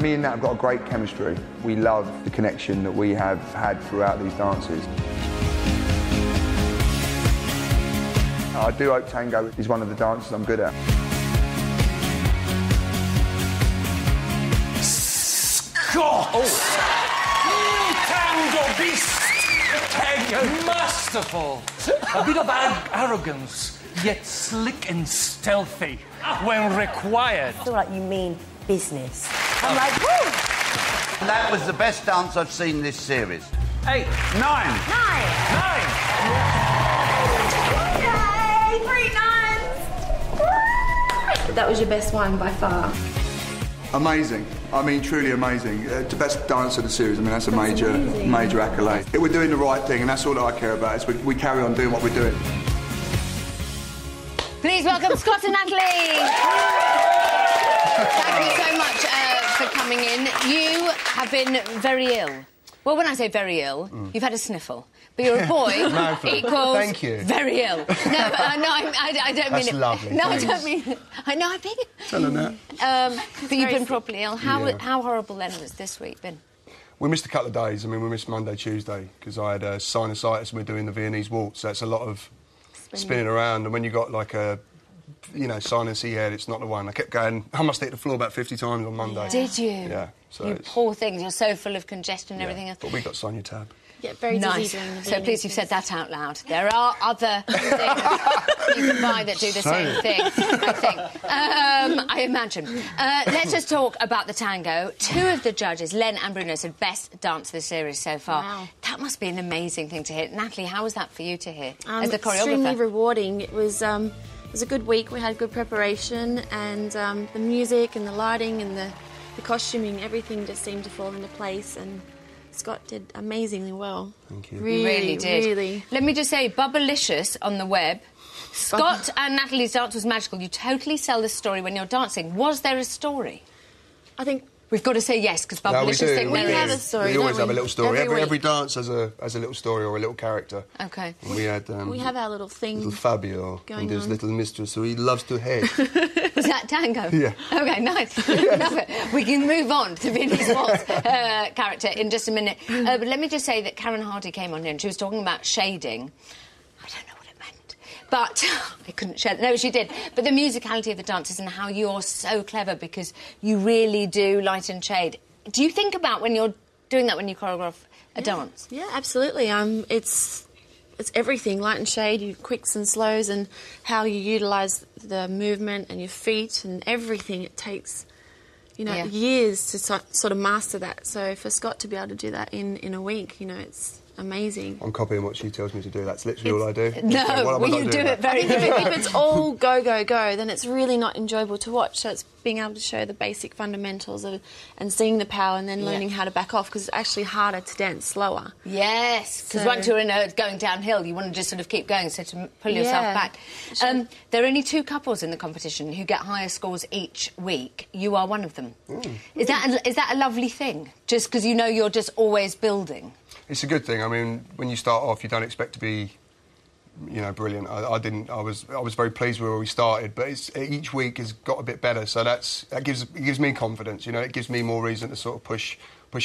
Me and Nat have got a great chemistry. We love the connection that we have had throughout these dances. I do hope tango is one of the dances I'm good at. Scott! Tango beast! Tango masterful! A bit of arrogance, yet slick and stealthy when required. I feel like you mean business. I'm like, woo! That was the best dance I've seen this series. 8, 9. 9. Yay! 3 9s! That was your best one by far. Amazing. I mean, truly amazing. The best dance of the series. I mean, that's a major accolade. We're doing the right thing, and that's all that I care about, is we carry on doing what we're doing. Please welcome Scott and Natalie. Thank you so much for coming in. You have been very ill. Well, when I say very ill, you've had a sniffle. But you're a boy equals Thank you. very ill. No, I don't mean it. That's lovely. No, Thanks. I don't mean it. I think... Tell her that. but you've been properly ill. How horrible then has this week been? We missed a couple of days. I mean, we missed Monday, Tuesday, because I had sinusitis and we're doing the Viennese waltz, so it's a lot of spinning around. And when you got, like, a, sinusy head, it's not the one. I kept going... I must hit the floor about 50 times on Monday. Did you? Yeah. So you poor things. You're so full of congestion and everything else. But we got Sonia Tab. Yeah, very nice. dizzy during the So please, you've said that out loud. There are other things you can buy that do the same thing, I think. I imagine. Let's just talk about the tango. 2 of the judges, Len and Bruno, said best dance of the series so far. Wow. That must be an amazing thing to hear. Natalie, how was that for you to hear as the choreographer? Extremely rewarding. It was a good week. We had good preparation, and the music and the lighting and the costuming, everything just seemed to fall into place, and Scott did amazingly well. Thank you. Really did. Really. Let me just say, Bubblicious on the web. Scott and Natalie's dance was magical. You totally sell the story when you're dancing. Was there a story? I think... We've got to say yes, because Bubblicious think We there have is. a story, We always don't have a little story. Every Every dance has a little story or a little character. OK. And we had... we have our little thing. Little Fabio and his on. little mistress who he loves to head. Was that tango? Yeah. OK, nice. Love it. We can move on to Viennese waltz character in just a minute. But let me just say that Karen Hardy came on here and she was talking about shading. I don't know what it meant. But I couldn't share it. No, she did. But the musicality of the dances and how you're so clever because you really do light and shade. Do you think about when you're doing that when you choreograph a dance? Yeah, absolutely. It's everything, light and shade, your quicks and slows, and how you utilise the movement and your feet and everything. It takes, years to sort of master that. So for Scott to be able to do that in a week, it's amazing. I'm copying what she tells me to do. That's literally all I do. No, well, you do it very, very well. If it's all go, go, go, then it's really not enjoyable to watch. So it's being able to show the basic fundamentals and seeing the power and then learning how to back off, because it's actually harder to dance slower. Yes, because once you're going downhill, you want to just sort of keep going, so to pull yourself back. Sure. There are only 2 couples in the competition who get higher scores each week. You are one of them. Is that a lovely thing? Just because you're just always building? It's a good thing. I mean, when you start off, you don't expect to be, brilliant. I didn't. I was very pleased with where we started, but each week has got a bit better. So that gives me confidence. It gives me more reason to sort of push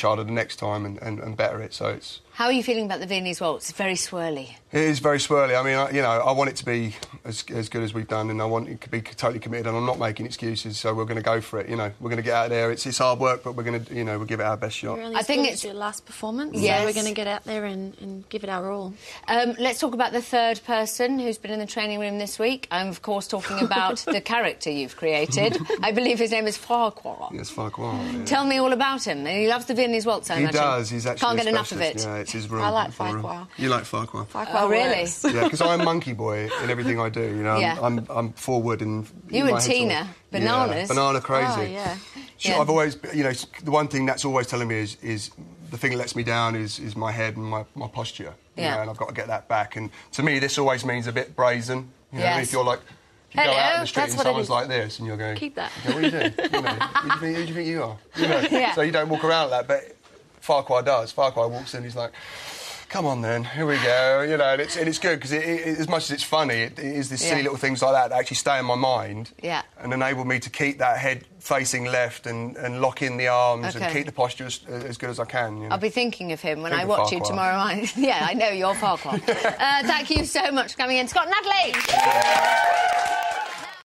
harder the next time and better it. So it's. How are you feeling about the Viennese waltz? It's very swirly. It is very swirly. I mean, I want it to be as good as we've done, and I want it to be totally committed. And I'm not making excuses, so we're going to go for it. We're going to get out there. It's hard work, but we're going to, we'll give it our best shot. I think it's your last performance. Yes. So we're going to get out there and give it our all. Let's talk about the third person who's been in the training room this week. I'm, of course, talking about the character you've created. I believe his name is Farquhar. Yes, Farquhar. Yeah. Tell me all about him. He loves the Viennese waltz, I imagine. He does. He's actually can't get enough of it. Yeah, it's his room. I like Farquhar. You like Farquhar? Farquhar Oh, really? works. Yeah, because I'm monkey boy in everything I do. I'm forward and. You and Tina, bananas. Yeah, banana crazy. Oh, yeah. I've always, the one thing that's always telling me is the thing that lets me down is my head and my posture. And I've got to get that back. And to me, this always means a bit brazen. If you're like. You go out in the street and someone's like this, and you're going. Keep that. What are you doing? Who do you think you are? So you don't walk around like that, but Farquhar does. Farquhar walks in, he's like. come on then, here we go, you know, and it's good because as much as it's funny, it is these silly little things like that actually stay in my mind and enable me to keep that head facing left and lock in the arms and keep the posture as good as I can. You know? I'll be thinking of him when I watch you tomorrow night. Yeah, I know, you're Farquhar. Thank you so much for coming in. Scott and Natalie!